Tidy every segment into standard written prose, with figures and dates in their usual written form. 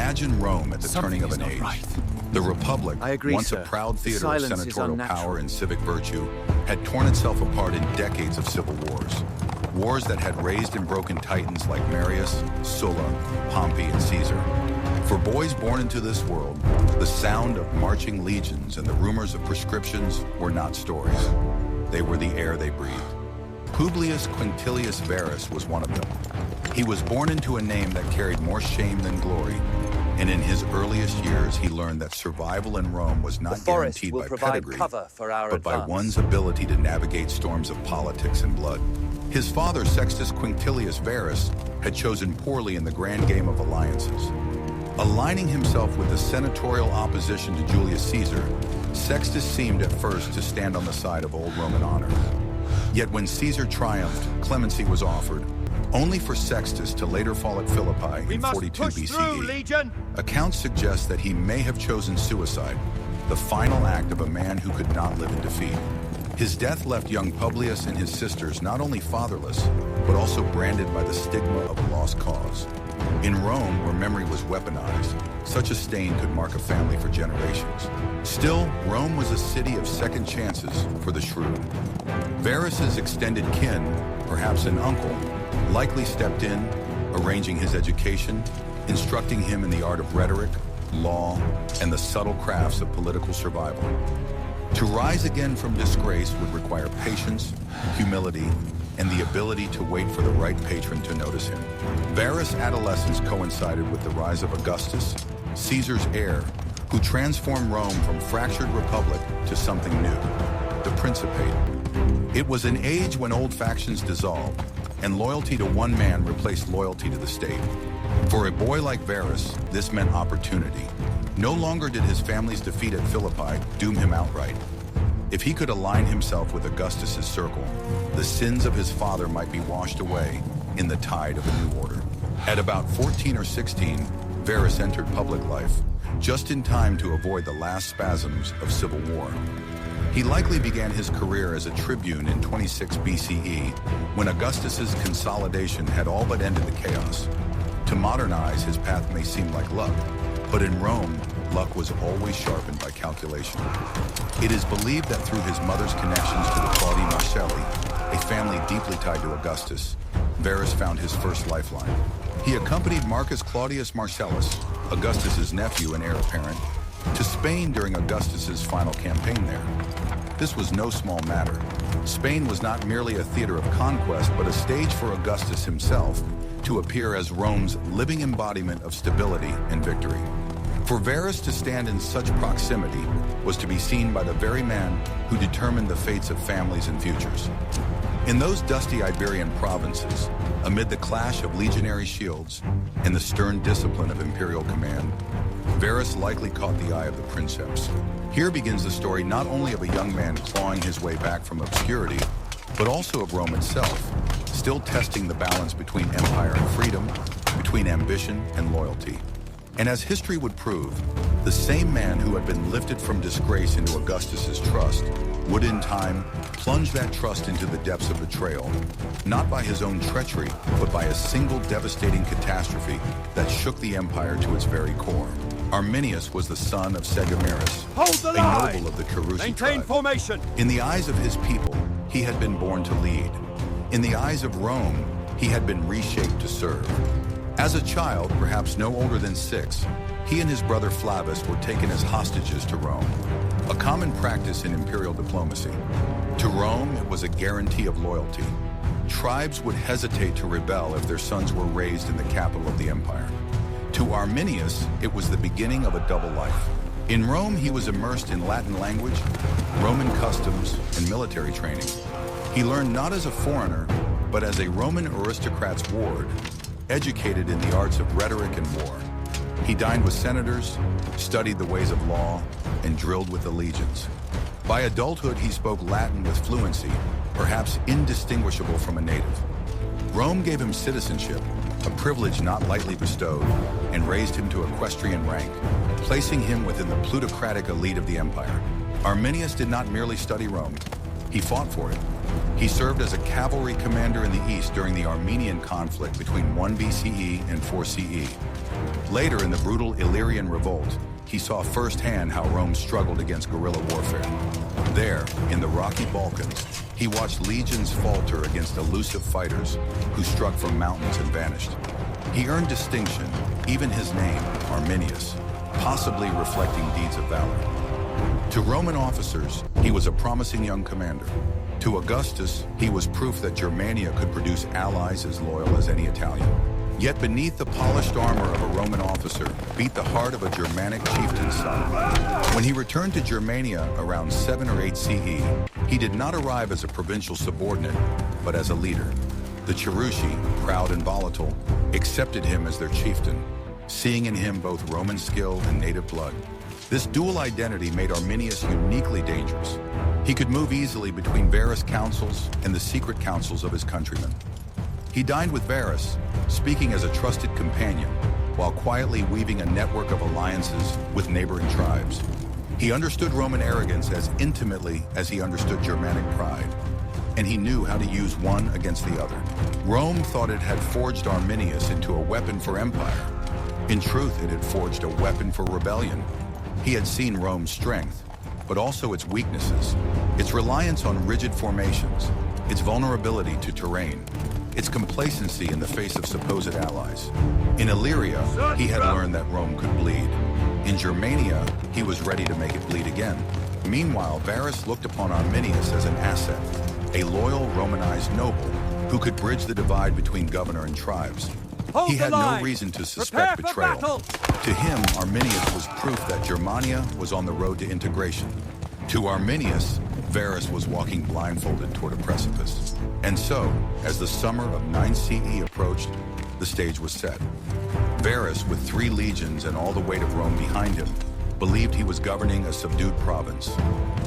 Imagine Rome at the turning of an age. The Republic, once a proud theater of senatorial power and civic virtue, had torn itself apart in decades of civil wars. Wars that had raised and broken titans like Marius, Sulla, Pompey, and Caesar. For boys born into this world, the sound of marching legions and the rumors of prescriptions were not stories. They were the air they breathed. Publius Quinctilius Varus was one of them. He was born into a name that carried more shame than glory, and in his earliest years he learned that survival in Rome was not guaranteed by pedigree, but by one's ability to navigate storms of politics and blood. His father, Sextus Quinctilius Varus, had chosen poorly in the grand game of alliances. Aligning himself with the senatorial opposition to Julius Caesar, Sextus seemed at first to stand on the side of old Roman honor. Yet when Caesar triumphed, clemency was offered, only for Sextus to later fall at Philippi in 42 BCE. Accounts suggest that he may have chosen suicide, the final act of a man who could not live in defeat. His death left young Publius and his sisters not only fatherless, but also branded by the stigma of a lost cause. In Rome, where memory was weaponized, such a stain could mark a family for generations. Still, Rome was a city of second chances for the shrewd. Varus's extended kin, perhaps an uncle, likely stepped in, arranging his education, instructing him in the art of rhetoric, law, and the subtle crafts of political survival. To rise again from disgrace would require patience, humility, and the ability to wait for the right patron to notice him. Varus' adolescence coincided with the rise of Augustus, Caesar's heir, who transformed Rome from fractured republic to something new, the Principate. It was an age when old factions dissolved, and loyalty to one man replaced loyalty to the state. For a boy like Varus, this meant opportunity. No longer did his family's defeat at Philippi doom him outright. If he could align himself with Augustus's circle, the sins of his father might be washed away in the tide of a new order. At about 14 or 16, Varus entered public life, just in time to avoid the last spasms of civil war. He likely began his career as a tribune in 26 BCE, when Augustus's consolidation had all but ended the chaos. To modernize, his path may seem like luck, but in Rome, luck was always sharpened by calculation. It is believed that through his mother's connections to the Claudii Marcelli, a family deeply tied to Augustus, Varus found his first lifeline. He accompanied Marcus Claudius Marcellus, Augustus's nephew and heir apparent, to Spain during Augustus's final campaign there. This was no small matter. Spain was not merely a theater of conquest, but a stage for Augustus himself to appear as Rome's living embodiment of stability and victory. For Varus to stand in such proximity was to be seen by the very man who determined the fates of families and futures. In those dusty Iberian provinces, amid the clash of legionary shields and the stern discipline of imperial command, Varus likely caught the eye of the princeps. Here begins the story not only of a young man clawing his way back from obscurity, but also of Rome itself, still testing the balance between empire and freedom, between ambition and loyalty. And as history would prove, the same man who had been lifted from disgrace into Augustus's trust would in time plunge that trust into the depths of betrayal, not by his own treachery, but by a single devastating catastrophe that shook the empire to its very core. Arminius was the son of Segamiris, a noble of the Carusi tribe. Formation. In the eyes of his people, he had been born to lead. In the eyes of Rome, he had been reshaped to serve. As a child, perhaps no older than 6, he and his brother Flavius were taken as hostages to Rome, a common practice in imperial diplomacy. To Rome, it was a guarantee of loyalty. Tribes would hesitate to rebel if their sons were raised in the capital of the empire. To Arminius, it was the beginning of a double life. In Rome, he was immersed in Latin language, Roman customs, and military training. He learned not as a foreigner, but as a Roman aristocrat's ward, educated in the arts of rhetoric and war. He dined with senators, studied the ways of law, and drilled with the legions. By adulthood, he spoke Latin with fluency, perhaps indistinguishable from a native. Rome gave him citizenship, a privilege not lightly bestowed, and raised him to equestrian rank, placing him within the plutocratic elite of the empire. Arminius did not merely study Rome. He fought for it. He served as a cavalry commander in the east during the Armenian conflict between 1 BCE and 4 CE. Later, in the brutal Illyrian revolt, he saw firsthand how Rome struggled against guerrilla warfare. There, in the rocky Balkans, he watched legions falter against elusive fighters who struck from mountains and vanished. He earned distinction, even his name, Arminius, possibly reflecting deeds of valor. To Roman officers, he was a promising young commander. To Augustus, he was proof that Germania could produce allies as loyal as any Italian. Yet beneath the polished armor of a Roman officer beat the heart of a Germanic chieftain's son. When he returned to Germania around 7 or 8 CE, he did not arrive as a provincial subordinate, but as a leader. The Cherusci, proud and volatile, accepted him as their chieftain, seeing in him both Roman skill and native blood. This dual identity made Arminius uniquely dangerous. He could move easily between Varus councils and the secret councils of his countrymen. He dined with Varus, speaking as a trusted companion, while quietly weaving a network of alliances with neighboring tribes. He understood Roman arrogance as intimately as he understood Germanic pride, and he knew how to use one against the other. Rome thought it had forged Arminius into a weapon for empire. In truth, it had forged a weapon for rebellion. He had seen Rome's strength, but also its weaknesses, its reliance on rigid formations, its vulnerability to terrain, its complacency in the face of supposed allies. In Illyria, he had learned that Rome could bleed. In Germania, he was ready to make it bleed again. Meanwhile, Varus looked upon Arminius as an asset, a loyal Romanized noble who could bridge the divide between governor and tribes. He had no reason to suspect betrayal. To him, Arminius was proof that Germania was on the road to integration. To Arminius, Varus was walking blindfolded toward a precipice. And so, as the summer of 9 CE approached, the stage was set. Varus, with 3 legions and all the weight of Rome behind him, believed he was governing a subdued province.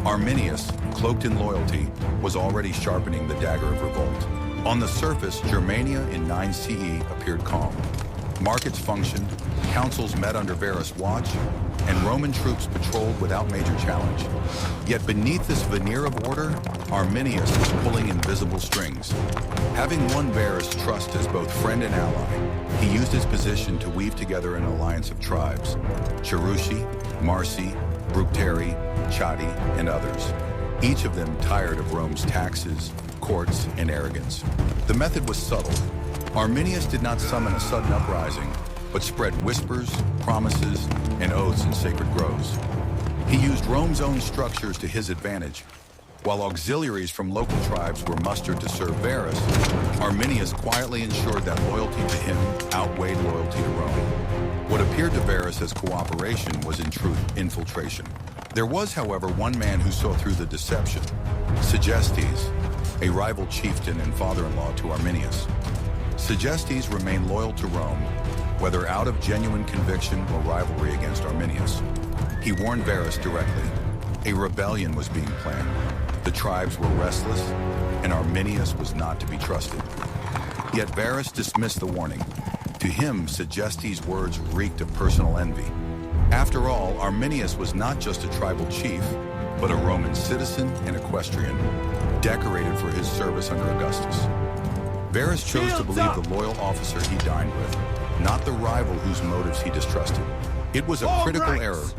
Arminius, cloaked in loyalty, was already sharpening the dagger of revolt. On the surface, Germania in 9 CE appeared calm. Markets functioned, councils met under Varus' watch, and Roman troops patrolled without major challenge. Yet beneath this veneer of order, Arminius was pulling invisible strings. Having won Varus' trust as both friend and ally, he used his position to weave together an alliance of tribes: Cherusci, Marsi, Bructeri, Chatti, and others, each of them tired of Rome's taxes, courts, and arrogance. The method was subtle. Arminius did not summon a sudden uprising, but spread whispers, promises, and oaths in sacred groves. He used Rome's own structures to his advantage. While auxiliaries from local tribes were mustered to serve Varus, Arminius quietly ensured that loyalty to him outweighed loyalty to Rome. What appeared to Varus as cooperation was in truth infiltration. There was, however, one man who saw through the deception: Segestes, a rival chieftain and father-in-law to Arminius. Segestes remained loyal to Rome, whether out of genuine conviction or rivalry against Arminius. He warned Varus directly. A rebellion was being planned. The tribes were restless, and Arminius was not to be trusted. Yet Varus dismissed the warning. To him, Segestes' words reeked of personal envy. After all, Arminius was not just a tribal chief, but a Roman citizen and equestrian, decorated for his service under Augustus. Varus chose to believe the loyal officer he dined with, not the rival whose motives he distrusted. It was a critical error,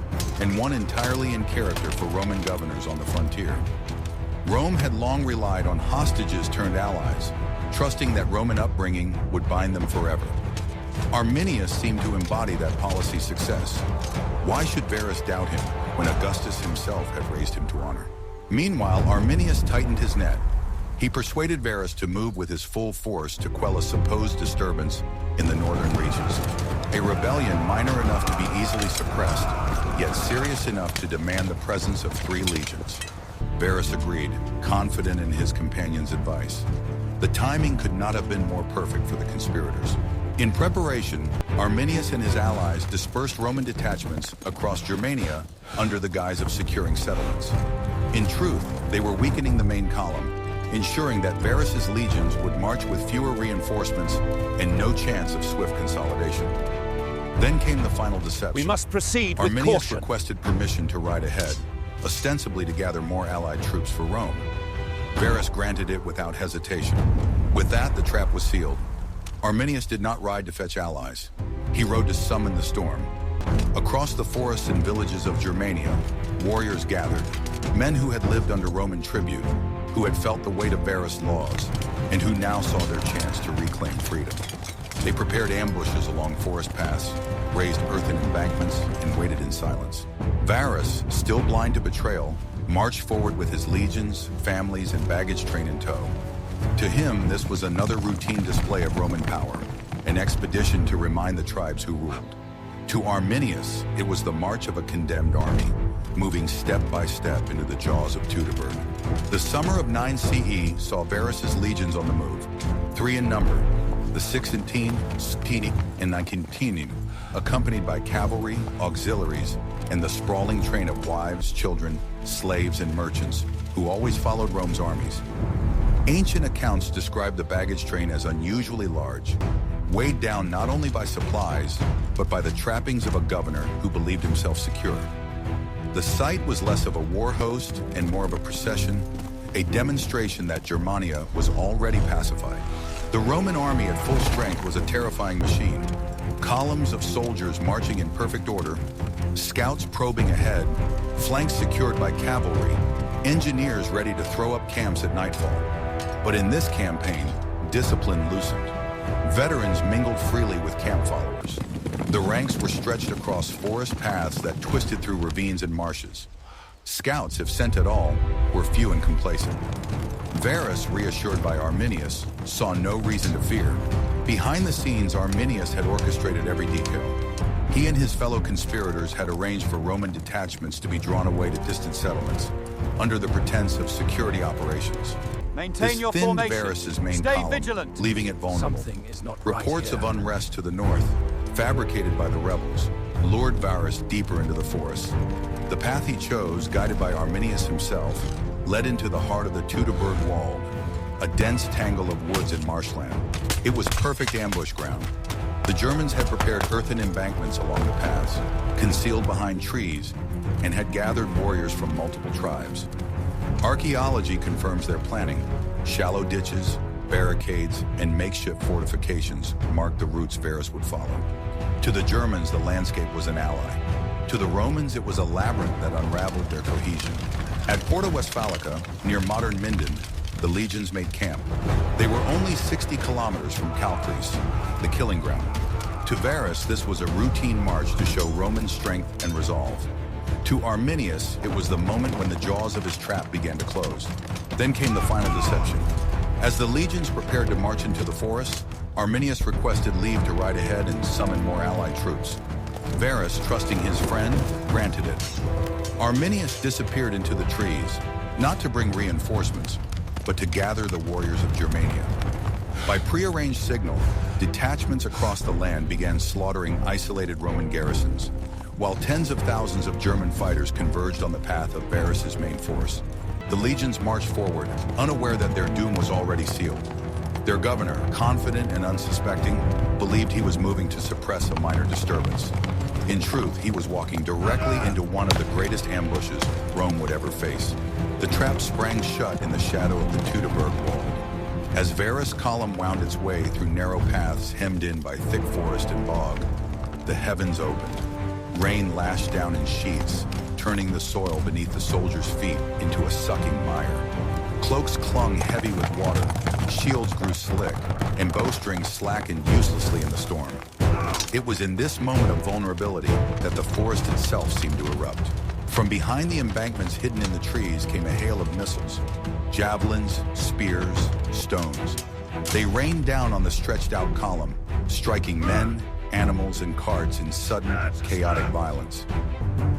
and one entirely in character for Roman governors on the frontier. Rome had long relied on hostages turned allies, trusting that Roman upbringing would bind them forever. Arminius seemed to embody that policy's success. Why should Varus doubt him when Augustus himself had raised him to honor? Meanwhile, Arminius tightened his net. He persuaded Varus to move with his full force to quell a supposed disturbance in the northern reaches. A rebellion minor enough to be easily suppressed, yet serious enough to demand the presence of 3 legions. Varus agreed, confident in his companion's advice. The timing could not have been more perfect for the conspirators. In preparation, Arminius and his allies dispersed Roman detachments across Germania under the guise of securing settlements. In truth, they were weakening the main column, ensuring that Varus's legions would march with fewer reinforcements and no chance of swift consolidation. Then came the final deception. We must proceed with Arminius caution. requested permission to ride ahead, ostensibly to gather more allied troops for Rome. Varus granted it without hesitation. With that, the trap was sealed. Arminius did not ride to fetch allies. He rode to summon the storm. Across the forests and villages of Germania, warriors gathered, men who had lived under Roman tribute, who had felt the weight of Varus' laws, and who now saw their chance to reclaim freedom. They prepared ambushes along forest paths, raised earthen embankments, and waited in silence. Varus, still blind to betrayal, marched forward with his legions, families, and baggage train in tow. To him, this was another routine display of Roman power, an expedition to remind the tribes who ruled. To Arminius, it was the march of a condemned army, moving step by step into the jaws of Teutoburg. The summer of 9 CE saw Varus's legions on the move, 3 in number, the Sixtine, Sctini, and Nicentinum, accompanied by cavalry, auxiliaries, and the sprawling train of wives, children, slaves, and merchants who always followed Rome's armies. Ancient accounts describe the baggage train as unusually large, weighed down not only by supplies, but by the trappings of a governor who believed himself secure. The sight was less of a war host and more of a procession, a demonstration that Germania was already pacified. The Roman army at full strength was a terrifying machine. Columns of soldiers marching in perfect order, scouts probing ahead, flanks secured by cavalry, engineers ready to throw up camps at nightfall. But in this campaign, discipline loosened. Veterans mingled freely with camp followers. The ranks were stretched across forest paths that twisted through ravines and marshes. Scouts, if sent at all, were few and complacent. Varus, reassured by Arminius, saw no reason to fear. Behind the scenes, Arminius had orchestrated every detail. He and his fellow conspirators had arranged for Roman detachments to be drawn away to distant settlements, under the pretense of security operations. Maintain your thinned formation. Varus's main Stay column, vigilant. leaving it vulnerable. Something is not Reports right of unrest to the north, fabricated by the rebels, lured Varus deeper into the forest. The path he chose, guided by Arminius himself, led into the heart of the Teutoburg wall, a dense tangle of woods and marshland. It was perfect ambush ground. The Germans had prepared earthen embankments along the paths, concealed behind trees, and had gathered warriors from multiple tribes. Archaeology confirms their planning. Shallow ditches, barricades, and makeshift fortifications marked the routes Varus would follow. To the Germans, the landscape was an ally. To the Romans, it was a labyrinth that unraveled their cohesion. At Porta Westphalica, near modern Minden, the legions made camp. They were only 60 kilometers from Calcris, the killing ground. To Varus, this was a routine march to show Roman strength and resolve. To Arminius, it was the moment when the jaws of his trap began to close. Then came the final deception. As the legions prepared to march into the forest, Arminius requested leave to ride ahead and summon more allied troops. Varus, trusting his friend, granted it. Arminius disappeared into the trees, not to bring reinforcements, but to gather the warriors of Germania. By prearranged signal, detachments across the land began slaughtering isolated Roman garrisons, while tens of thousands of German fighters converged on the path of Varus's main force. The legions marched forward, unaware that their doom was already sealed. Their governor, confident and unsuspecting, believed he was moving to suppress a minor disturbance. In truth, he was walking directly into one of the greatest ambushes Rome would ever face. The trap sprang shut in the shadow of the Teutoburg wall. As Varus' column wound its way through narrow paths hemmed in by thick forest and bog, the heavens opened. Rain lashed down in sheets, turning the soil beneath the soldiers' feet into a sucking mire. Cloaks clung heavy with water, shields grew slick, and bowstrings slackened uselessly in the storm. It was in this moment of vulnerability that the forest itself seemed to erupt. From behind the embankments hidden in the trees came a hail of missiles, javelins, spears, stones. They rained down on the stretched-out column, striking men, animals, and carts in sudden, chaotic violence.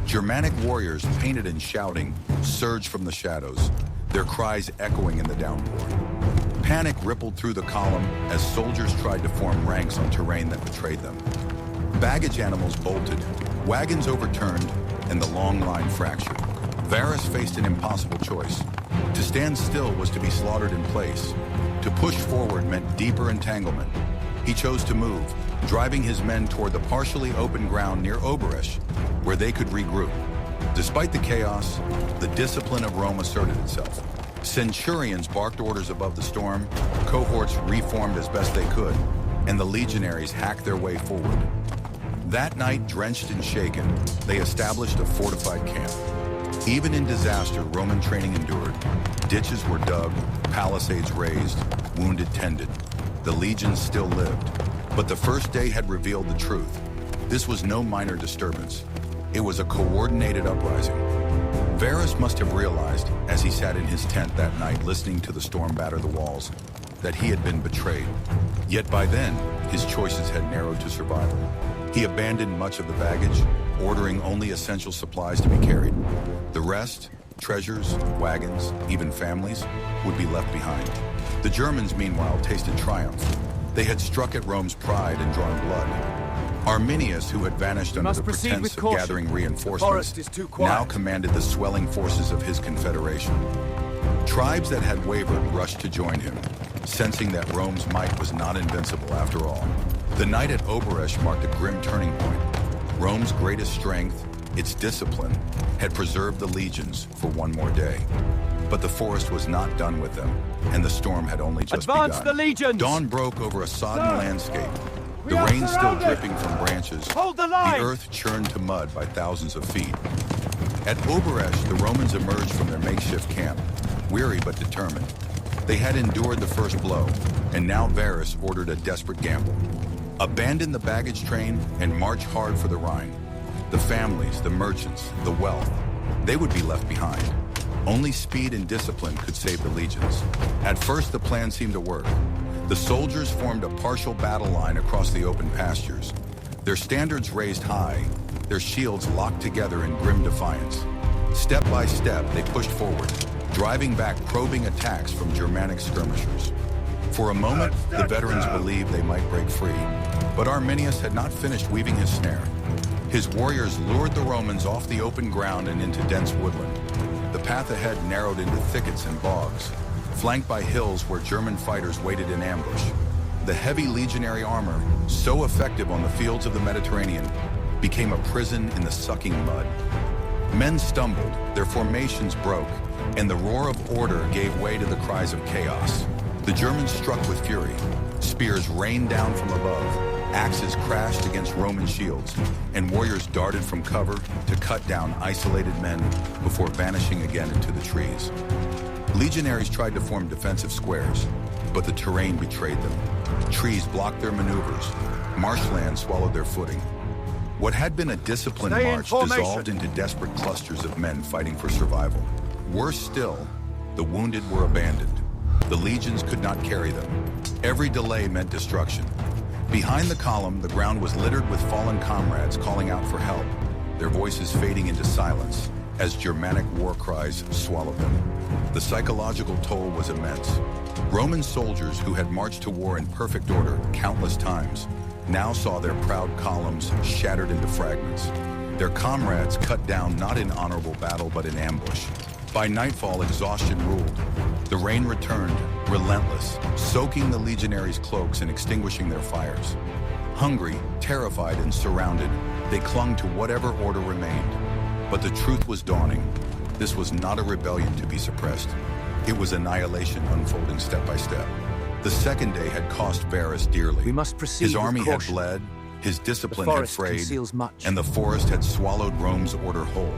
Germanic warriors, painted and shouting, surged from the shadows, their cries echoing in the downpour. Panic rippled through the column as soldiers tried to form ranks on terrain that betrayed them. Baggage animals bolted, wagons overturned, and the long line fractured. Varus faced an impossible choice. To stand still was to be slaughtered in place. To push forward meant deeper entanglement. He chose to move, driving his men toward the partially open ground near Oberesch, where they could regroup. Despite the chaos, the discipline of Rome asserted itself. Centurions barked orders above the storm, cohorts reformed as best they could, and the legionaries hacked their way forward. That night, drenched and shaken, they established a fortified camp. Even in disaster, Roman training endured. Ditches were dug, palisades raised, wounded tended. The legions still lived. But the first day had revealed the truth. This was no minor disturbance. It was a coordinated uprising. Varus must have realized, as he sat in his tent that night listening to the storm batter the walls, that he had been betrayed. Yet by then, his choices had narrowed to survival. He abandoned much of the baggage, ordering only essential supplies to be carried. The rest, treasures, wagons, even families, would be left behind. The Germans, meanwhile, tasted triumph. They had struck at Rome's pride and drawn blood. Arminius, who had vanished under the pretense of gathering reinforcements, now commanded the swelling forces of his confederation. Tribes that had wavered rushed to join him, sensing that Rome's might was not invincible after all. The night at Oberesh marked a grim turning point. Rome's greatest strength, its discipline, had preserved the legions for one more day. But the forest was not done with them, and the storm had only just begun. Advance the legions! Dawn broke over a sodden landscape. The rain still dripping from branches. Hold the line! The earth churned to mud by thousands of feet. At Oberesh, the Romans emerged from their makeshift camp, weary but determined. They had endured the first blow, and now Varus ordered a desperate gamble. Abandon the baggage train and march hard for the Rhine. The families, the merchants, the wealth, they would be left behind. Only speed and discipline could save the legions. At first, the plan seemed to work. The soldiers formed a partial battle line across the open pastures. Their standards raised high, their shields locked together in grim defiance. Step by step, they pushed forward, driving back probing attacks from Germanic skirmishers. For a moment, the veterans believed they might break free, but Arminius had not finished weaving his snare. His warriors lured the Romans off the open ground and into dense woodland. The path ahead narrowed into thickets and bogs, flanked by hills where German fighters waited in ambush. The heavy legionary armor, so effective on the fields of the Mediterranean, became a prison in the sucking mud. Men stumbled, their formations broke, and the roar of order gave way to the cries of chaos. The Germans struck with fury. Spears rained down from above, axes crashed against Roman shields, and warriors darted from cover to cut down isolated men before vanishing again into the trees. Legionaries tried to form defensive squares, but the terrain betrayed them. Trees blocked their maneuvers. Marshland swallowed their footing. What had been a disciplined march dissolved into desperate clusters of men fighting for survival. Worse still, the wounded were abandoned. The legions could not carry them. Every delay meant destruction. Behind the column, the ground was littered with fallen comrades calling out for help, their voices fading into silence as Germanic war cries swallowed them. The psychological toll was immense. Roman soldiers who had marched to war in perfect order countless times now saw their proud columns shattered into fragments. Their comrades cut down not in honorable battle but in ambush. By nightfall, exhaustion ruled. The rain returned, relentless, soaking the legionaries' cloaks and extinguishing their fires. Hungry, terrified, and surrounded, they clung to whatever order remained. But the truth was dawning. This was not a rebellion to be suppressed. It was annihilation unfolding step by step. The second day had cost Varus dearly. We must proceed His army with had caution. bled, his discipline had frayed, and the forest had swallowed Rome's order whole.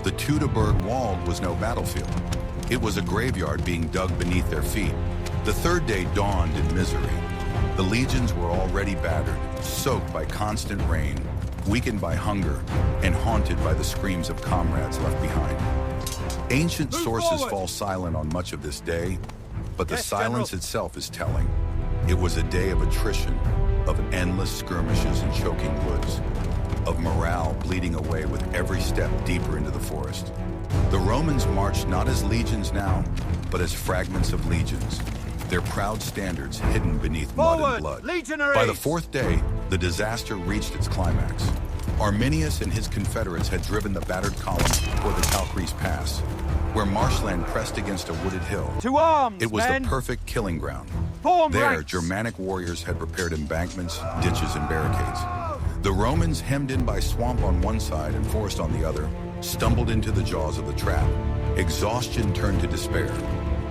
The Teutoburg wall was no battlefield. It was a graveyard being dug beneath their feet. The third day dawned in misery. The legions were already battered, soaked by constant rain, weakened by hunger, and haunted by the screams of comrades left behind. Ancient sources fall silent on much of this day, but the silence itself is telling. It was a day of attrition, of endless skirmishes and choking woods, of morale bleeding away with every step deeper into the forest. The Romans marched not as legions now, but as fragments of legions, their proud standards hidden beneath mud and blood. Legionaries! By the fourth day, the disaster reached its climax. Arminius and his confederates had driven the battered columns toward the Calcrease Pass, where marshland pressed against a wooded hill. To arms, It was men! the perfect killing ground. Form There, ranks! Germanic warriors had prepared embankments, ditches, and barricades. The Romans, hemmed in by swamp on one side and forest on the other, stumbled into the jaws of the trap. Exhaustion turned to despair.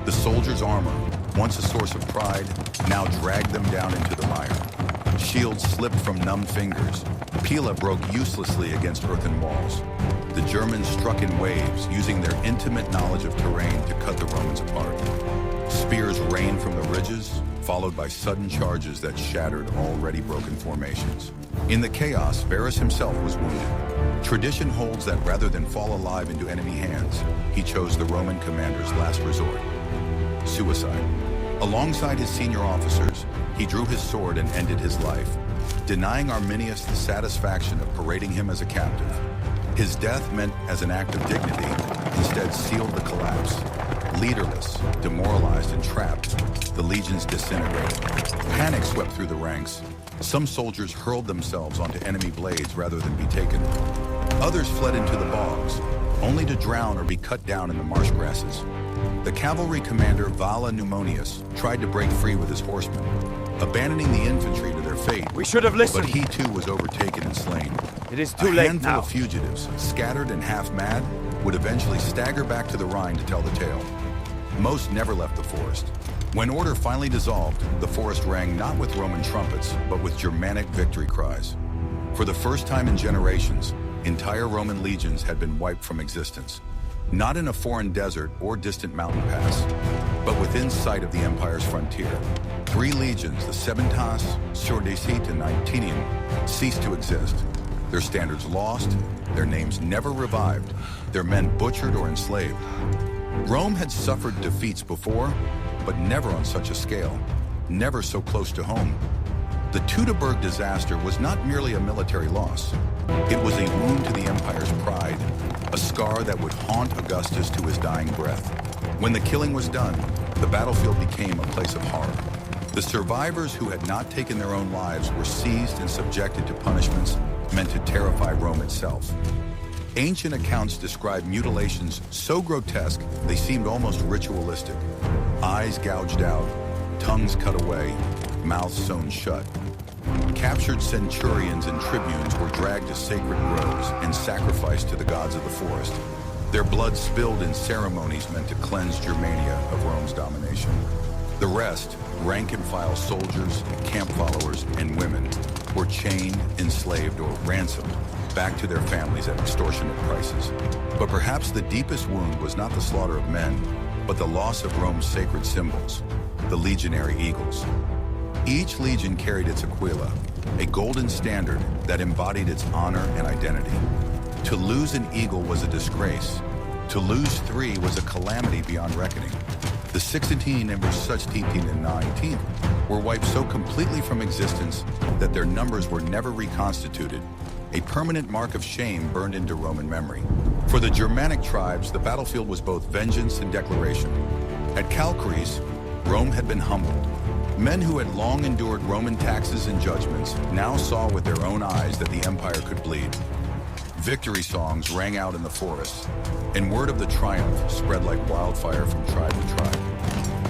The soldiers' armor, once a source of pride, now dragged them down into the mire. Shields slipped from numb fingers. Pila broke uselessly against earthen walls. The Germans struck in waves, using their intimate knowledge of terrain to cut the Romans apart. Spears rained from the ridges, followed by sudden charges that shattered already broken formations. In the chaos, Varus himself was wounded. Tradition holds that rather than fall alive into enemy hands, he chose the Roman commander's last resort: suicide. Alongside his senior officers, he drew his sword and ended his life, denying Arminius the satisfaction of parading him as a captive. His death meant, as an act of dignity, instead sealed the collapse. Leaderless, demoralized, and trapped, the legions disintegrated. Panic swept through the ranks. Some soldiers hurled themselves onto enemy blades rather than be taken. Others fled into the bogs, only to drown or be cut down in the marsh grasses. The cavalry commander Vala Numonius tried to break free with his horsemen, abandoning the infantry to their fate. We should have listened. But he too was overtaken and slain. It is too late now. A handful of fugitives, scattered and half mad, would eventually stagger back to the Rhine to tell the tale. Most never left the forest. When order finally dissolved, the forest rang not with Roman trumpets, but with Germanic victory cries. For the first time in generations, entire Roman legions had been wiped from existence. Not in a foreign desert or distant mountain pass, but within sight of the empire's frontier. 3 legions, the Seventas, Sordecit, and Nitinium, ceased to exist. Their standards lost, their names never revived, their men butchered or enslaved. Rome had suffered defeats before, but never on such a scale, never so close to home. The Teutoburg disaster was not merely a military loss. It was a wound to the empire's pride, a scar that would haunt Augustus to his dying breath. When the killing was done, the battlefield became a place of horror. The survivors who had not taken their own lives were seized and subjected to punishments meant to terrify Rome itself. Ancient accounts describe mutilations so grotesque they seemed almost ritualistic. Eyes gouged out, tongues cut away, mouths sewn shut. Captured centurions and tribunes were dragged to sacred groves and sacrificed to the gods of the forest. Their blood spilled in ceremonies meant to cleanse Germania of Rome's domination. The rest, rank-and-file soldiers, camp followers, and women, were chained, enslaved, or ransomed back to their families at extortionate prices. But perhaps the deepest wound was not the slaughter of men, but the loss of Rome's sacred symbols, the legionary eagles. Each legion carried its aquila, a golden standard that embodied its honor and identity. To lose an eagle was a disgrace. To lose 3 was a calamity beyond reckoning. The Sixtine and Resuscitine and 19 were wiped so completely from existence that their numbers were never reconstituted, a permanent mark of shame burned into Roman memory. For the Germanic tribes, the battlefield was both vengeance and declaration. At Calcarees, Rome had been humbled. Men who had long endured Roman taxes and judgments now saw with their own eyes that the empire could bleed. Victory songs rang out in the forests, and word of the triumph spread like wildfire from tribe to tribe.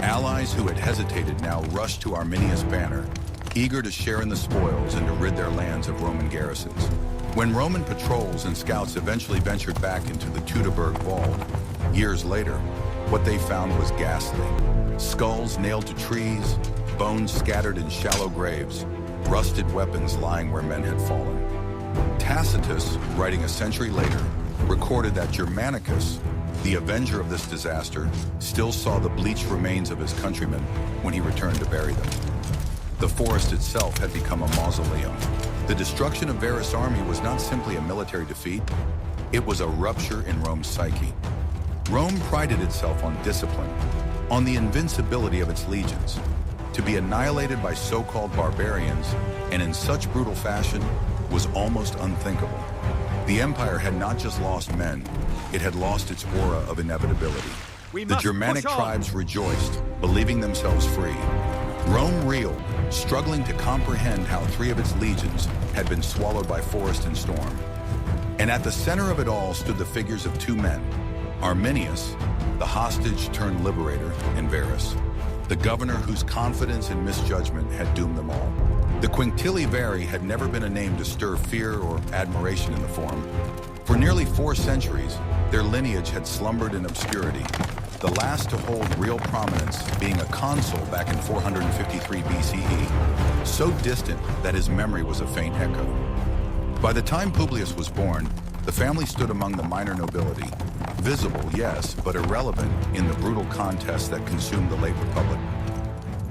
Allies who had hesitated now rushed to Arminius' banner, eager to share in the spoils and to rid their lands of Roman garrisons. When Roman patrols and scouts eventually ventured back into the Teutoburg vault, years later, what they found was ghastly. Skulls nailed to trees, bones scattered in shallow graves, rusted weapons lying where men had fallen. Tacitus, writing a century later, recorded that Germanicus, the avenger of this disaster, still saw the bleached remains of his countrymen when he returned to bury them. The forest itself had become a mausoleum. The destruction of Varus' army was not simply a military defeat, it was a rupture in Rome's psyche. Rome prided itself on discipline, on the invincibility of its legions. To be annihilated by so-called barbarians, and in such brutal fashion, was almost unthinkable. The empire had not just lost men, it had lost its aura of inevitability. The Germanic tribes rejoiced, believing themselves free. Rome reeled, struggling to comprehend how 3 of its legions had been swallowed by forest and storm. And at the center of it all stood the figures of 2 men, Arminius, the hostage-turned-liberator, and Varus, the governor whose confidence and misjudgment had doomed them all. The Quinctilii Varus had never been a name to stir fear or admiration in the Forum. For nearly 4 centuries, their lineage had slumbered in obscurity. the last to hold real prominence being a consul back in 453 BCE, so distant that his memory was a faint echo. By the time Publius was born, the family stood among the minor nobility, visible, yes, but irrelevant in the brutal contests that consumed the late Republic.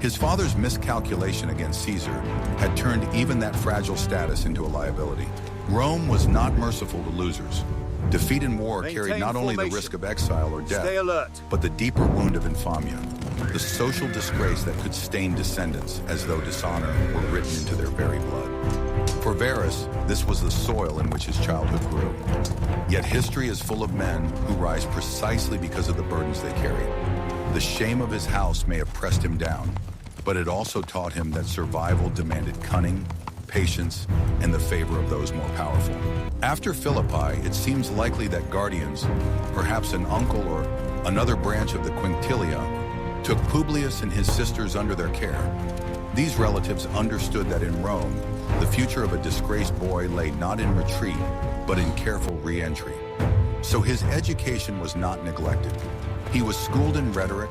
His father's miscalculation against Caesar had turned even that fragile status into a liability. Rome was not merciful to losers. Defeat in war carried not only the risk of exile or death, but the deeper wound of infamia, the social disgrace that could stain descendants as though dishonor were written into their very blood. For Varus, this was the soil in which his childhood grew. Yet history is full of men who rise precisely because of the burdens they carried. The shame of his house may have pressed him down, but it also taught him that survival demanded cunning, patience, and the favor of those more powerful. After Philippi, it seems likely that guardians, perhaps an uncle or another branch of the Quinctilia, took Publius and his sisters under their care. These relatives understood that in Rome, the future of a disgraced boy lay not in retreat, but in careful re-entry. So his education was not neglected. He was schooled in rhetoric,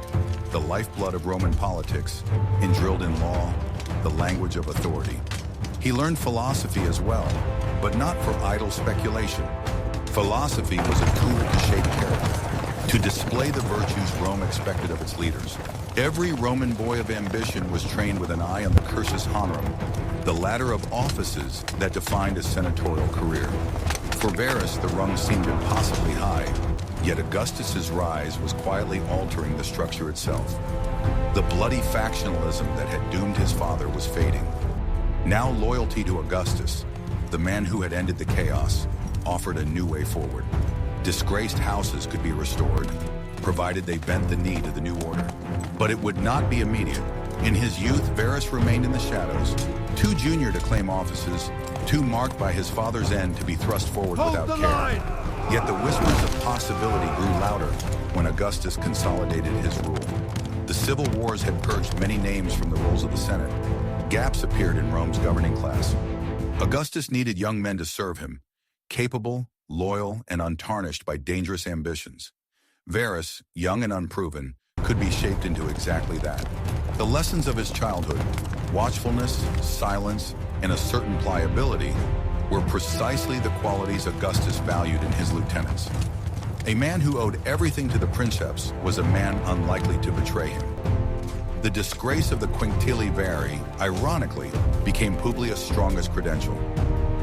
the lifeblood of Roman politics, and drilled in law, the language of authority. He learned philosophy as well, but not for idle speculation. Philosophy was a tool to shape character, to display the virtues Rome expected of its leaders. Every Roman boy of ambition was trained with an eye on the cursus honorum, the ladder of offices that defined a senatorial career. For Varus, the rung seemed impossibly high, yet Augustus's rise was quietly altering the structure itself. The bloody factionalism that had doomed his father was fading. Now loyalty to Augustus, the man who had ended the chaos, offered a new way forward. Disgraced houses could be restored, provided they bent the knee to the new order. But it would not be immediate. In his youth, Varus remained in the shadows, too junior to claim offices, too marked by his father's end to be thrust forward without care. Yet the whispers of possibility grew louder when Augustus consolidated his rule. The civil wars had purged many names from the rolls of the Senate. Gaps appeared in Rome's governing class. Augustus needed young men to serve him, capable, loyal, and untarnished by dangerous ambitions. Varus, young and unproven, could be shaped into exactly that. The lessons of his childhood, watchfulness, silence, and a certain pliability, were precisely the qualities Augustus valued in his lieutenants. A man who owed everything to the princeps was a man unlikely to betray him. The disgrace of the Quinctilii Varus, ironically, became Publius' strongest credential.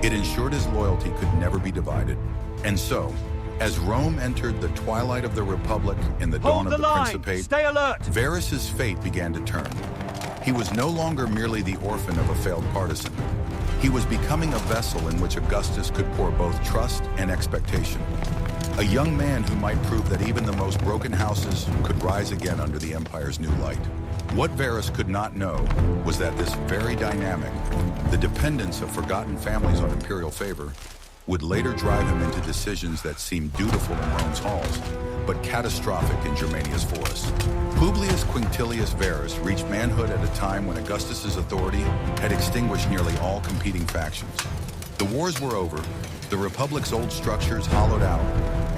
It ensured his loyalty could never be divided. And so, as Rome entered the twilight of the Republic and the dawn of the Principate, stay alert! Varus's fate began to turn. He was no longer merely the orphan of a failed partisan. He was becoming a vessel in which Augustus could pour both trust and expectation. A young man who might prove that even the most broken houses could rise again under the empire's new light. What Varus could not know was that this very dynamic, the dependence of forgotten families on imperial favor, would later drive him into decisions that seemed dutiful in Rome's halls, but catastrophic in Germania's forests. Publius Quinctilius Varus reached manhood at a time when Augustus's authority had extinguished nearly all competing factions. The wars were over, the Republic's old structures hollowed out,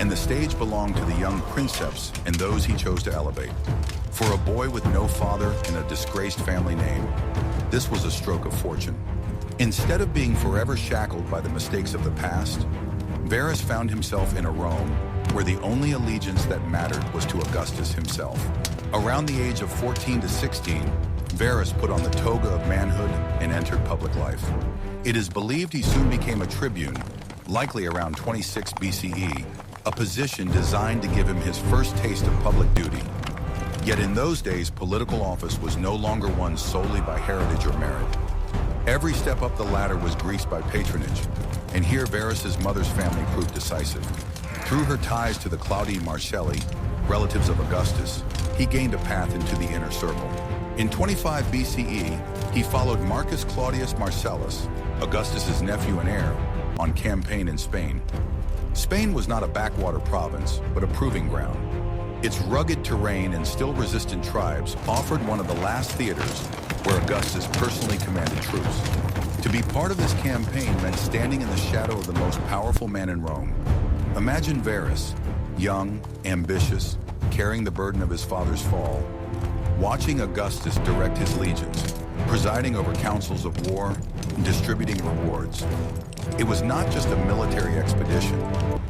and the stage belonged to the young princeps and those he chose to elevate. For a boy with no father and a disgraced family name, this was a stroke of fortune. Instead of being forever shackled by the mistakes of the past, Varus found himself in a Rome where the only allegiance that mattered was to Augustus himself. Around the age of 14 to 16, Varus put on the toga of manhood and entered public life. It is believed he soon became a tribune, likely around 26 BCE, a position designed to give him his first taste of public duty. Yet in those days, political office was no longer won solely by heritage or merit. Every step up the ladder was greased by patronage, and here Varus's mother's family proved decisive. Through her ties to the Claudii Marcelli, relatives of Augustus, he gained a path into the inner circle. In 25 BCE, he followed Marcus Claudius Marcellus, Augustus's nephew and heir, on campaign in Spain. Spain was not a backwater province, but a proving ground. Its rugged terrain and still resistant tribes offered one of the last theaters where Augustus personally commanded troops. To be part of this campaign meant standing in the shadow of the most powerful man in Rome. Imagine Varus, young, ambitious, carrying the burden of his father's fall, watching Augustus direct his legions, presiding over councils of war, and distributing rewards. It was not just a military expedition,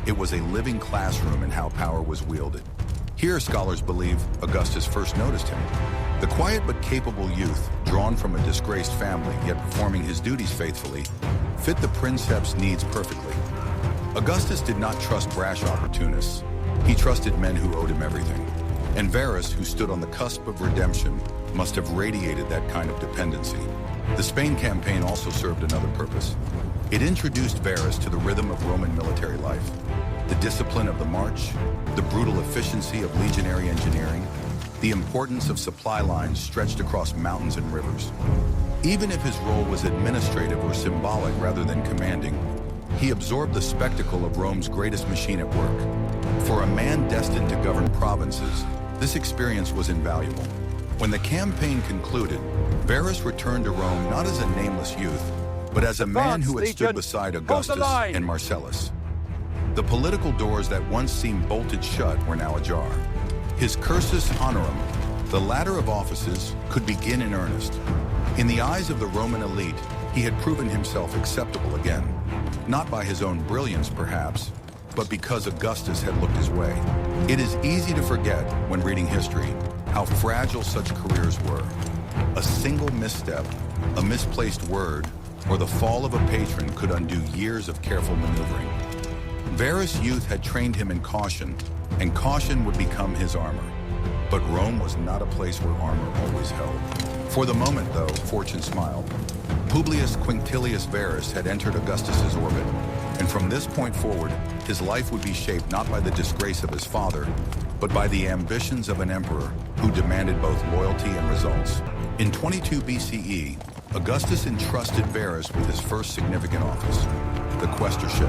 it was a living classroom in how power was wielded. Here, scholars believe Augustus first noticed him. The quiet but capable youth, drawn from a disgraced family yet performing his duties faithfully, fit the princeps' needs perfectly. Augustus did not trust brash opportunists. He trusted men who owed him everything. And Varus, who stood on the cusp of redemption, must have radiated that kind of dependency. The Spain campaign also served another purpose. It introduced Varus to the rhythm of Roman military life. The discipline of the march, the brutal efficiency of legionary engineering, the importance of supply lines stretched across mountains and rivers. Even if his role was administrative or symbolic rather than commanding, he absorbed the spectacle of Rome's greatest machine at work. For a man destined to govern provinces, this experience was invaluable. When the campaign concluded, Varus returned to Rome not as a nameless youth, but as a man who had stood beside Augustus and Marcellus. The political doors that once seemed bolted shut were now ajar. His cursus honorum, the ladder of offices, could begin in earnest. In the eyes of the Roman elite, he had proven himself acceptable again, not by his own brilliance perhaps, but because Augustus had looked his way. It is easy to forget, when reading history, how fragile such careers were. A single misstep, a misplaced word, or the fall of a patron could undo years of careful maneuvering. Varus' youth had trained him in caution, and caution would become his armor. But Rome was not a place where armor always held. For the moment, though, fortune smiled. Publius Quinctilius Varus had entered Augustus's orbit, and from this point forward, his life would be shaped not by the disgrace of his father, but by the ambitions of an emperor who demanded both loyalty and results. In 22 BCE, Augustus entrusted Varus with his first significant office, the quaestorship.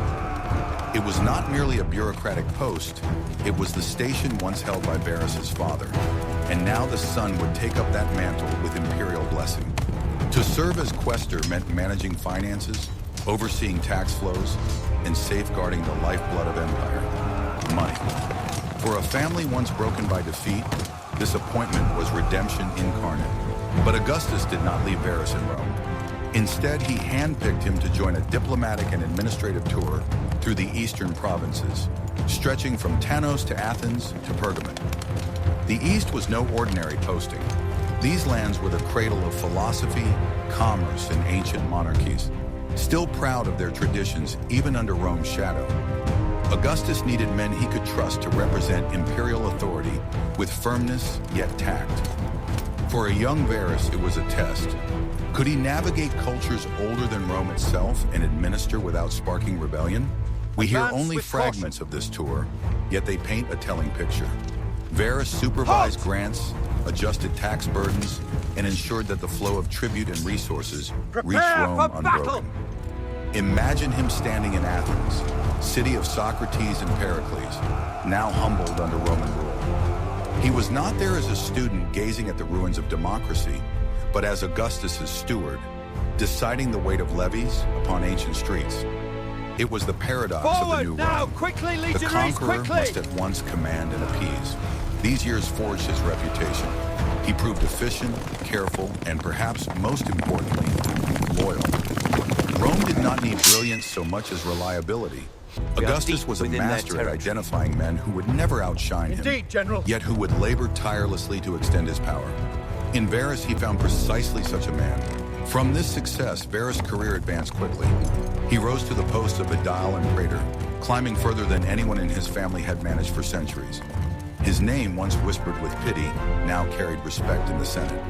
It was not merely a bureaucratic post, it was the station once held by Varus's father, and now the son would take up that mantle with imperial blessing. To serve as quaestor meant managing finances, overseeing tax flows, and safeguarding the lifeblood of empire, money. For a family once broken by defeat, this appointment was redemption incarnate. But Augustus did not leave Varus in Rome. Instead, he handpicked him to join a diplomatic and administrative tour through the eastern provinces, stretching from Tanos to Athens to Pergamon. The East was no ordinary posting. These lands were the cradle of philosophy, commerce, and ancient monarchies, still proud of their traditions even under Rome's shadow. Augustus needed men he could trust to represent imperial authority with firmness yet tact. For a young Varus, it was a test. Could he navigate cultures older than Rome itself and administer without sparking rebellion? We hear only fragments of this tour, yet they paint a telling picture. Varus supervised grants, adjusted tax burdens, and ensured that the flow of tribute and resources reached Rome unbroken. Imagine him standing in Athens, city of Socrates and Pericles, now humbled under Roman rule. He was not there as a student gazing at the ruins of democracy, but as Augustus's steward, deciding the weight of levies upon ancient streets. It was the paradox of the new Rome. Quickly, the conqueror must at once command and appease. These years forged his reputation. He proved efficient, careful, and perhaps most importantly, loyal. Rome did not need brilliance so much as reliability. Augustus was a master at identifying men who would never outshine him, yet who would labor tirelessly to extend his power. In Varus, he found precisely such a man. From this success, Varus' career advanced quickly. He rose to the posts of aedile and praetor, climbing further than anyone in his family had managed for centuries. His name, once whispered with pity, now carried respect in the Senate.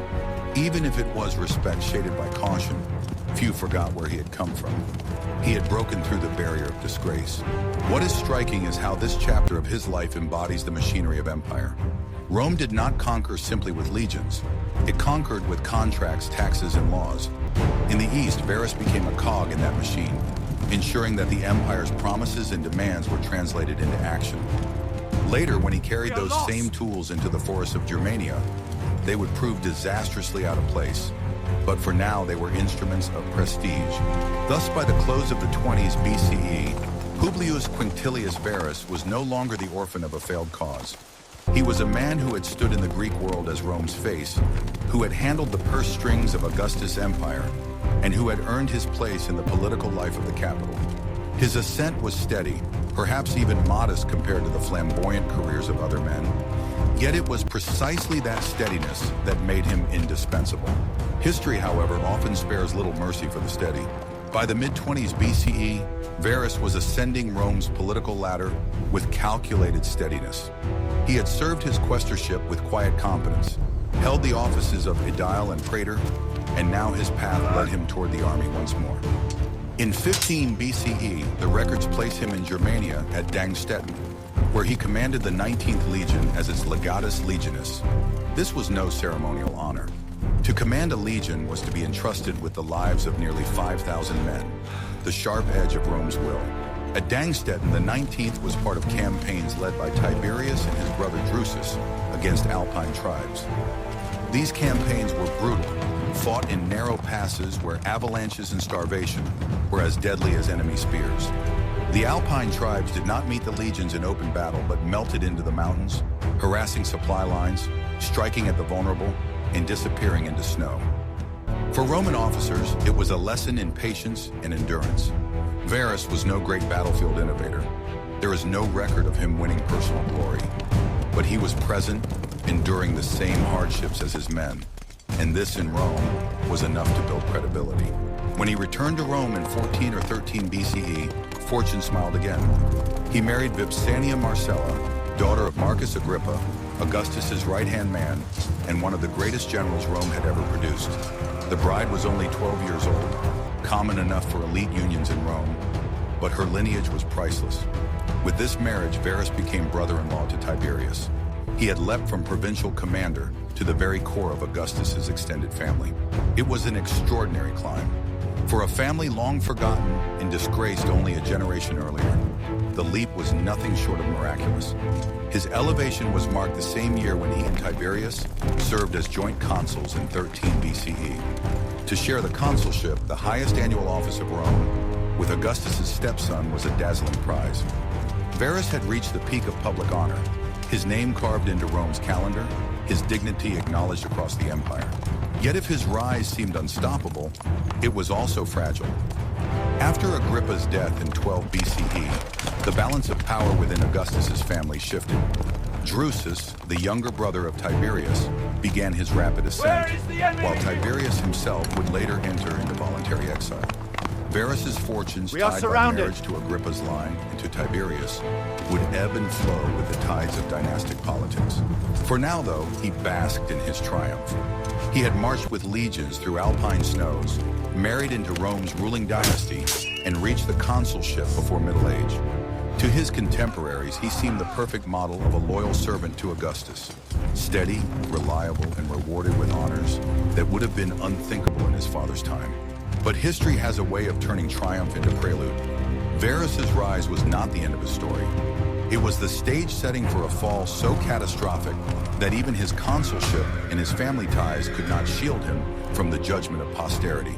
Even if it was respect shaded by caution, few forgot where he had come from. He had broken through the barrier of disgrace. What is striking is how this chapter of his life embodies the machinery of empire. Rome did not conquer simply with legions. It conquered with contracts, taxes, and laws. In the East, Varus became a cog in that machine, ensuring that the empire's promises and demands were translated into action. Later, when he carried those same tools into the forests of Germania, they would prove disastrously out of place. But for now, they were instruments of prestige. Thus, by the close of the 20s BCE, Publius Quinctilius Varus was no longer the orphan of a failed cause. He was a man who had stood in the Greek world as Rome's face, who had handled the purse strings of Augustus' empire, and who had earned his place in the political life of the capital. His ascent was steady, perhaps even modest compared to the flamboyant careers of other men. Yet it was precisely that steadiness that made him indispensable. History, however, often spares little mercy for the steady. By the mid-20s BCE, Varus was ascending Rome's political ladder with calculated steadiness. He had served his quaestorship with quiet competence, held the offices of aedile and praetor, and now his path led him toward the army once more. In 15 BCE, the records place him in Germania at Dangstetten, where he commanded the 19th Legion as its legatus legionis. This was no ceremonial honor. To command a legion was to be entrusted with the lives of nearly 5,000 men, the sharp edge of Rome's will. At Dangstetten, the 19th was part of campaigns led by Tiberius and his brother Drusus against Alpine tribes. These campaigns were brutal, fought in narrow passes where avalanches and starvation were as deadly as enemy spears. The Alpine tribes did not meet the legions in open battle, but melted into the mountains, harassing supply lines, striking at the vulnerable, and disappearing into snow. For Roman officers, it was a lesson in patience and endurance. Varus was no great battlefield innovator. There is no record of him winning personal glory. But he was present, enduring the same hardships as his men. And this in Rome was enough to build credibility. When he returned to Rome in 14 or 13 BCE, fortune smiled again. He married Vipsania Marcella, daughter of Marcus Agrippa, Augustus's right-hand man, and one of the greatest generals Rome had ever produced. The bride was only 12 years old, common enough for elite unions in Rome, but her lineage was priceless. With this marriage, Varus became brother-in-law to Tiberius. He had leapt from provincial commander to the very core of Augustus's extended family. It was an extraordinary climb. For a family long forgotten and disgraced only a generation earlier, the leap was nothing short of miraculous. His elevation was marked the same year when he and Tiberius served as joint consuls in 13 BCE. To share the consulship, the highest annual office of Rome, with Augustus's stepson, was a dazzling prize. Varus had reached the peak of public honor, his name carved into Rome's calendar, his dignity acknowledged across the empire. Yet if his rise seemed unstoppable, it was also fragile. After Agrippa's death in 12 BCE, the balance of power within Augustus's family shifted. Drusus, the younger brother of Tiberius, began his rapid ascent, while Tiberius himself would later enter into voluntary exile. Varus's fortunes, tied by marriage to Agrippa's line and to Tiberius, would ebb and flow with the tides of dynastic politics. For now, though, he basked in his triumph. He had marched with legions through Alpine snows, married into Rome's ruling dynasty, and reached the consulship before middle age. To his contemporaries, he seemed the perfect model of a loyal servant to Augustus, steady, reliable, and rewarded with honors that would have been unthinkable in his father's time. But history has a way of turning triumph into prelude. Varus's rise was not the end of his story. It was the stage setting for a fall so catastrophic that even his consulship and his family ties could not shield him from the judgment of posterity.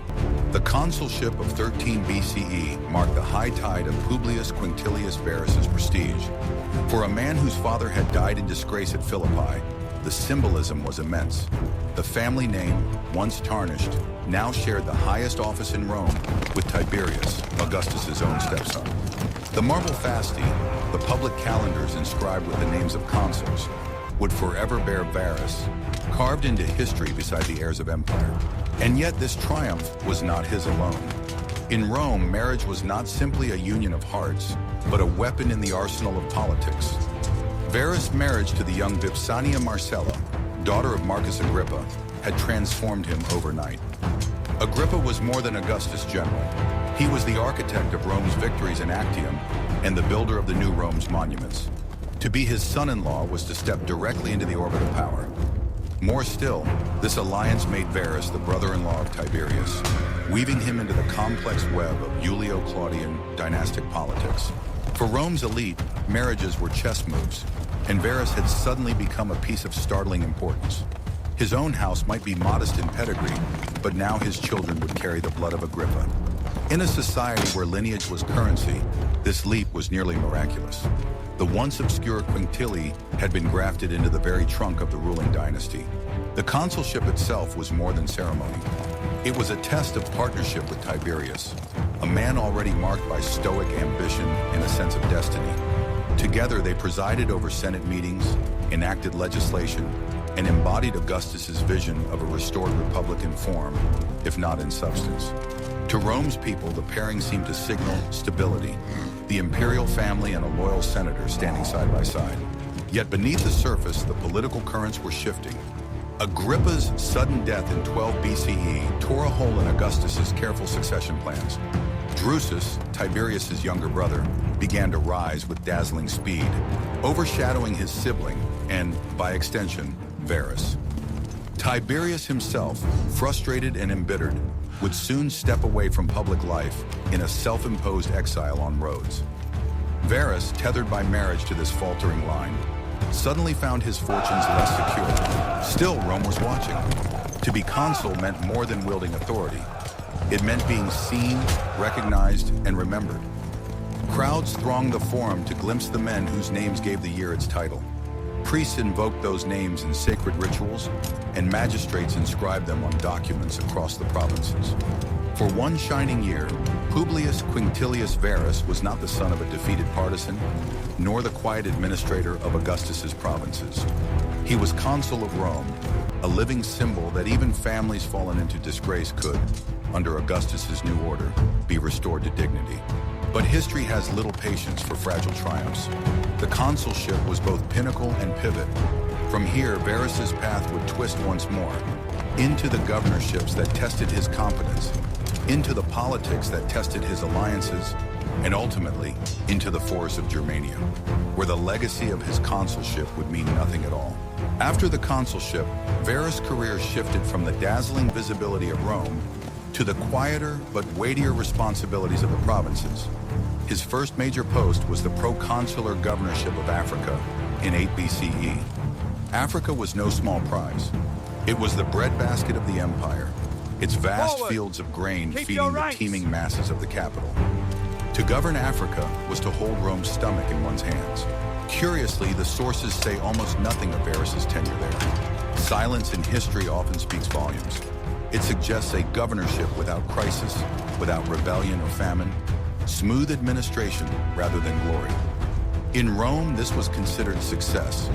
The consulship of 13 BCE marked the high tide of Publius Quinctilius Varus's prestige. For a man whose father had died in disgrace at Philippi, the symbolism was immense. The family name, once tarnished, now shared the highest office in Rome with Tiberius, Augustus's own stepson. The marble fasti, the public calendars inscribed with the names of consuls, would forever bear Varus, carved into history beside the heirs of empire. And yet this triumph was not his alone. In Rome, marriage was not simply a union of hearts, but a weapon in the arsenal of politics. Varus' marriage to the young Vipsania Marcella, daughter of Marcus Agrippa, had transformed him overnight. Agrippa was more than Augustus' general. He was the architect of Rome's victories in Actium and the builder of the new Rome's monuments. To be his son-in-law was to step directly into the orbit of power. More still, this alliance made Varus the brother-in-law of Tiberius, weaving him into the complex web of Julio-Claudian dynastic politics. For Rome's elite, marriages were chess moves, and Varus had suddenly become a piece of startling importance. His own house might be modest in pedigree, but now his children would carry the blood of Agrippa. In a society where lineage was currency, this leap was nearly miraculous. The once obscure Quinctilii had been grafted into the very trunk of the ruling dynasty. The consulship itself was more than ceremony. It was a test of partnership with Tiberius, a man already marked by stoic ambition and a sense of destiny. Together they presided over Senate meetings, enacted legislation, and embodied Augustus's vision of a restored republic in form, if not in substance. To Rome's people, the pairing seemed to signal stability, the imperial family and a loyal senator standing side by side. Yet beneath the surface, the political currents were shifting. Agrippa's sudden death in 12 BCE tore a hole in Augustus's careful succession plans. Drusus, Tiberius's younger brother, began to rise with dazzling speed, overshadowing his sibling and, by extension, Varus. Tiberius himself, frustrated and embittered, would soon step away from public life in a self-imposed exile on Rhodes. Varus, tethered by marriage to this faltering line, suddenly found his fortunes less secure. Still, Rome was watching. To be consul meant more than wielding authority. It meant being seen, recognized, and remembered. Crowds thronged the forum to glimpse the men whose names gave the year its title. Priests invoked those names in sacred rituals, and magistrates inscribed them on documents across the provinces. For one shining year, Publius Quinctilius Varus was not the son of a defeated partisan, nor the quiet administrator of Augustus's provinces. He was consul of Rome, a living symbol that even families fallen into disgrace could, under Augustus's new order, be restored to dignity. But history has little patience for fragile triumphs. The consulship was both pinnacle and pivot. From here, Varus's path would twist once more, into the governorships that tested his competence, into the politics that tested his alliances, and ultimately, into the forests of Germania, where the legacy of his consulship would mean nothing at all. After the consulship, Varus' career shifted from the dazzling visibility of Rome to the quieter but weightier responsibilities of the provinces. His first major post was the proconsular governorship of Africa in 8 BCE. Africa was no small prize. It was the breadbasket of the empire, its vast fields of grain feeding the teeming masses of the capital. To govern Africa was to hold Rome's stomach in one's hands. Curiously, the sources say almost nothing of Varus's tenure there. Silence in history often speaks volumes. It suggests a governorship without crisis, without rebellion or famine, smooth administration rather than glory. In Rome, this was considered success.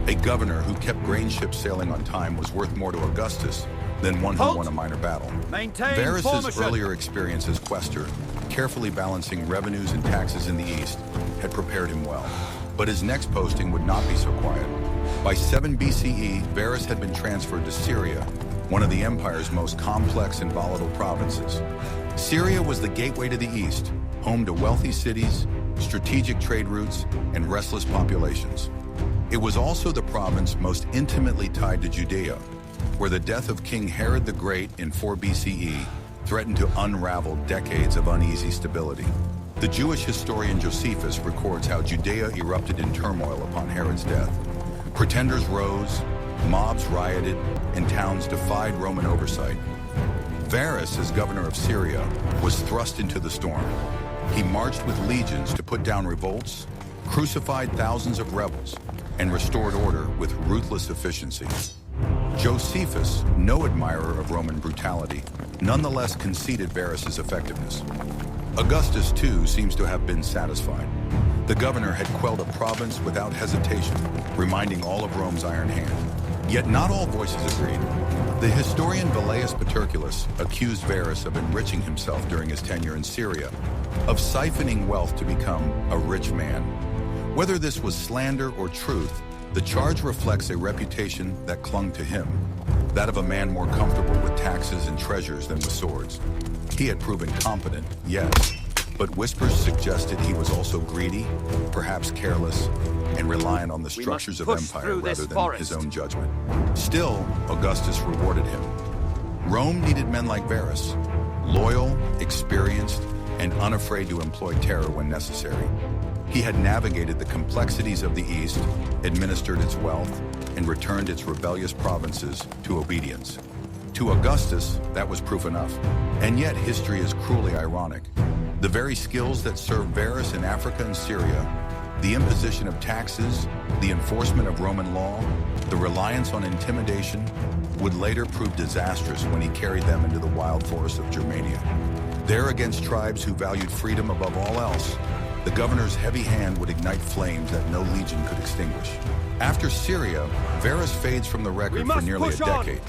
A governor who kept grain ships sailing on time was worth more to Augustus than one who won a minor battle. Varus's earlier experience as quaestor, carefully balancing revenues and taxes in the east, had prepared him well. But his next posting would not be so quiet. By 7 BCE, Varus had been transferred to Syria, one of the empire's most complex and volatile provinces. Syria was the gateway to the east, home to wealthy cities, strategic trade routes, and restless populations. It was also the province most intimately tied to Judea, where the death of King Herod the Great in 4 BCE threatened to unravel decades of uneasy stability. The Jewish historian Josephus records how Judea erupted in turmoil upon Herod's death. Pretenders rose, mobs rioted, and towns defied Roman oversight. Varus, as governor of Syria, was thrust into the storm. He marched with legions to put down revolts, crucified thousands of rebels, and restored order with ruthless efficiency. Josephus, no admirer of Roman brutality, nonetheless conceded Varus's effectiveness. Augustus, too, seems to have been satisfied. The governor had quelled a province without hesitation, reminding all of Rome's iron hand. Yet not all voices agreed. The historian Velleius Paterculus accused Varus of enriching himself during his tenure in Syria, of siphoning wealth to become a rich man. Whether this was slander or truth, the charge reflects a reputation that clung to him, that of a man more comfortable with taxes and treasures than with swords. He had proven competent, yes, but whispers suggested he was also greedy, perhaps careless, and reliant on the structures of empire rather than his own judgment. Still, Augustus rewarded him. Rome needed men like Varus, loyal, experienced, and unafraid to employ terror when necessary. He had navigated the complexities of the East, administered its wealth, and returned its rebellious provinces to obedience. To Augustus, that was proof enough. And yet history is cruelly ironic. The very skills that served Varus in Africa and Syria, the imposition of taxes, the enforcement of Roman law, the reliance on intimidation, would later prove disastrous when he carried them into the wild forests of Germania. There, against tribes who valued freedom above all else, the governor's heavy hand would ignite flames that no legion could extinguish. After Syria, Varus fades from the record for nearly a decade.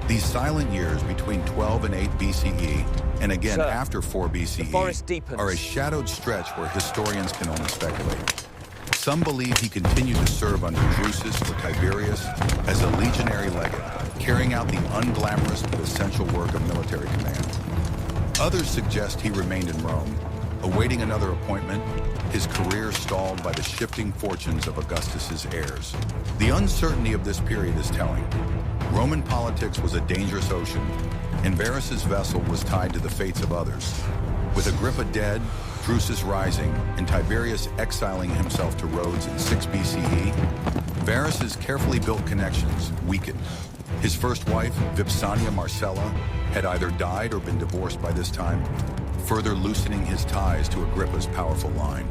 These silent years between 12 and 8 BCE, and again after 4 BCE, are a shadowed stretch where historians can only speculate. Some believe he continued to serve under Drusus or Tiberius as a legionary legate, carrying out the unglamorous but essential work of military command. Others suggest he remained in Rome, awaiting another appointment, his career stalled by the shifting fortunes of Augustus's heirs. The uncertainty of this period is telling. Roman politics was a dangerous ocean, and Varus's vessel was tied to the fates of others. With Agrippa dead, Drusus rising, and Tiberius exiling himself to Rhodes in 6 BCE, Varus's carefully built connections weakened. His first wife, Vipsania Marcella, had either died or been divorced by this time, further loosening his ties to Agrippa's powerful line.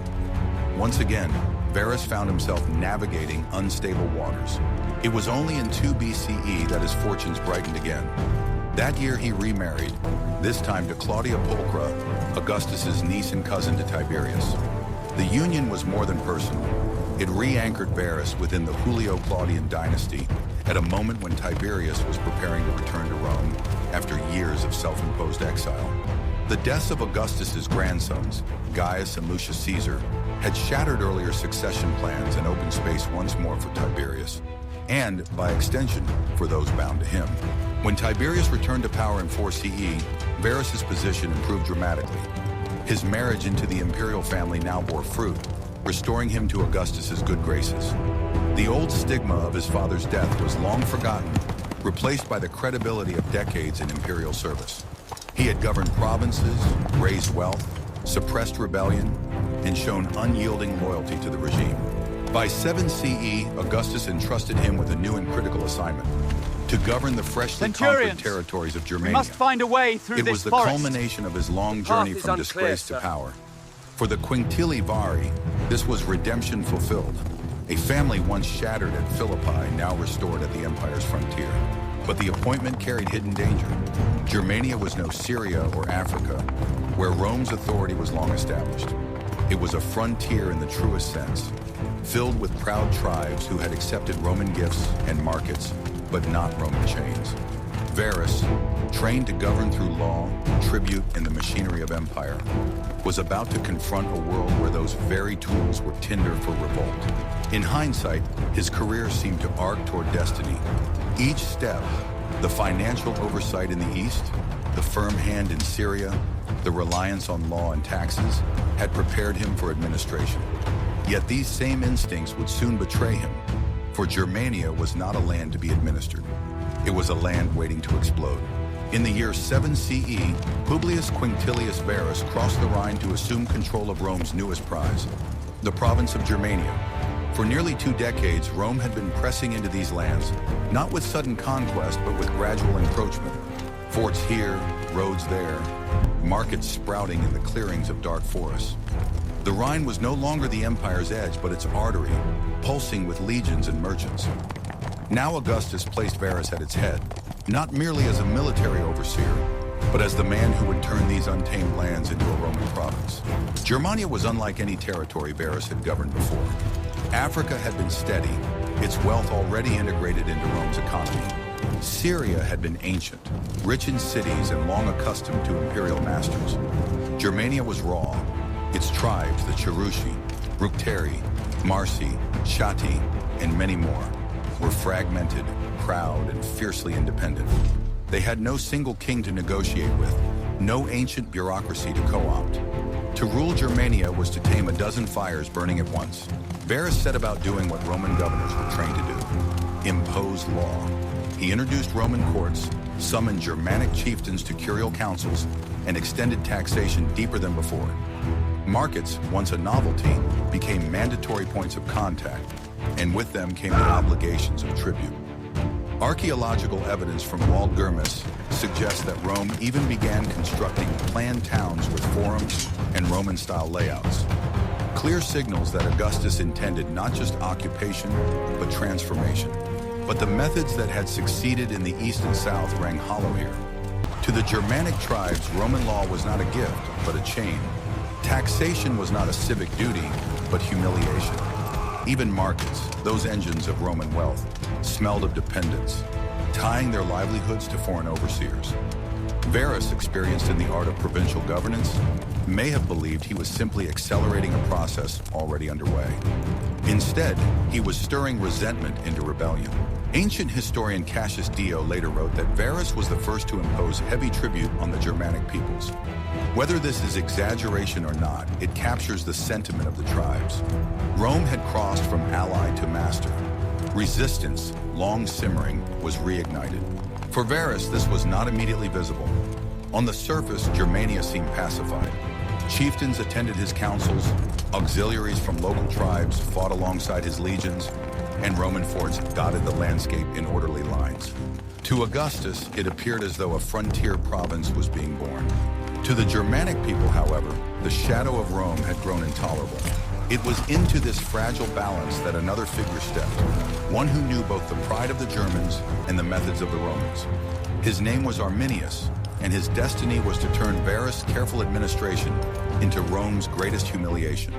Once again, Varus found himself navigating unstable waters. It was only in 2 BCE that his fortunes brightened again. That year he remarried, this time to Claudia Pulchra, Augustus's niece and cousin to Tiberius. The union was more than personal. It re-anchored Varus within the Julio-Claudian dynasty at a moment when Tiberius was preparing to return to Rome after years of self-imposed exile. The deaths of Augustus's grandsons, Gaius and Lucius Caesar, had shattered earlier succession plans and opened space once more for Tiberius, and, by extension, for those bound to him. When Tiberius returned to power in 4 CE, Varus's position improved dramatically. His marriage into the imperial family now bore fruit, restoring him to Augustus's good graces. The old stigma of his father's death was long forgotten, replaced by the credibility of decades in imperial service. He had governed provinces, raised wealth, suppressed rebellion, and shown unyielding loyalty to the regime. By 7 CE, Augustus entrusted him with a new and critical assignment: to govern the freshly conquered territories of Germania. We must find a way through this forest. It was the culmination of his long journey from disgrace to power. For the Quinctilius Varus, this was redemption fulfilled. A family once shattered at Philippi, now restored at the empire's frontier. But the appointment carried hidden danger. Germania was no Syria or Africa, where Rome's authority was long established. It was a frontier in the truest sense, filled with proud tribes who had accepted Roman gifts and markets, but not Roman chains. Varus, trained to govern through law, tribute, and the machinery of empire, was about to confront a world where those very tools were tinder for revolt. In hindsight, his career seemed to arc toward destiny. Each step, the financial oversight in the east, the firm hand in Syria, the reliance on law and taxes, had prepared him for administration. Yet these same instincts would soon betray him, for Germania was not a land to be administered. It was a land waiting to explode. In the year 7 CE, Publius Quinctilius Varus crossed the Rhine to assume control of Rome's newest prize, the province of Germania. For nearly 2 decades, Rome had been pressing into these lands, not with sudden conquest, but with gradual encroachment. Forts here, roads there, markets sprouting in the clearings of dark forests. The Rhine was no longer the empire's edge, but its artery, pulsing with legions and merchants. Now Augustus placed Varus at its head, not merely as a military overseer, but as the man who would turn these untamed lands into a Roman province. Germania was unlike any territory Varus had governed before. Africa had been steady, its wealth already integrated into Rome's economy. Syria had been ancient, rich in cities and long accustomed to imperial masters. Germania was raw. Its tribes, the Cherushi, Bructeri, Marsi, Chatti, and many more, were fragmented, proud, and fiercely independent. They had no single king to negotiate with, no ancient bureaucracy to co-opt. To rule Germania was to tame a dozen fires burning at once. Varus set about doing what Roman governors were trained to do: impose law. He introduced Roman courts, summoned Germanic chieftains to curial councils, and extended taxation deeper than before. Markets, once a novelty, became mandatory points of contact, and with them came the obligations of tribute. Archaeological evidence from walled Germis suggests that Rome even began constructing planned towns with forums and Roman-style layouts. Clear signals that Augustus intended not just occupation, but transformation. But the methods that had succeeded in the east and south rang hollow here. To the Germanic tribes, Roman law was not a gift, but a chain. Taxation was not a civic duty, but humiliation. Even markets, those engines of Roman wealth, smelled of dependence, tying their livelihoods to foreign overseers. Varus, experienced in the art of provincial governance, may have believed he was simply accelerating a process already underway. Instead, he was stirring resentment into rebellion. Ancient historian Cassius Dio later wrote that Varus was the first to impose heavy tribute on the Germanic peoples. Whether this is exaggeration or not, it captures the sentiment of the tribes. Rome had crossed from ally to master. Resistance, long simmering, was reignited. For Varus, this was not immediately visible. On the surface, Germania seemed pacified. Chieftains attended his councils, auxiliaries from local tribes fought alongside his legions, and Roman forts dotted the landscape in orderly lines. To Augustus, it appeared as though a frontier province was being born. To the Germanic people, however, the shadow of Rome had grown intolerable. It was into this fragile balance that another figure stepped, one who knew both the pride of the Germans and the methods of the Romans. His name was Arminius, and his destiny was to turn Varus' careful administration into Rome's greatest humiliation.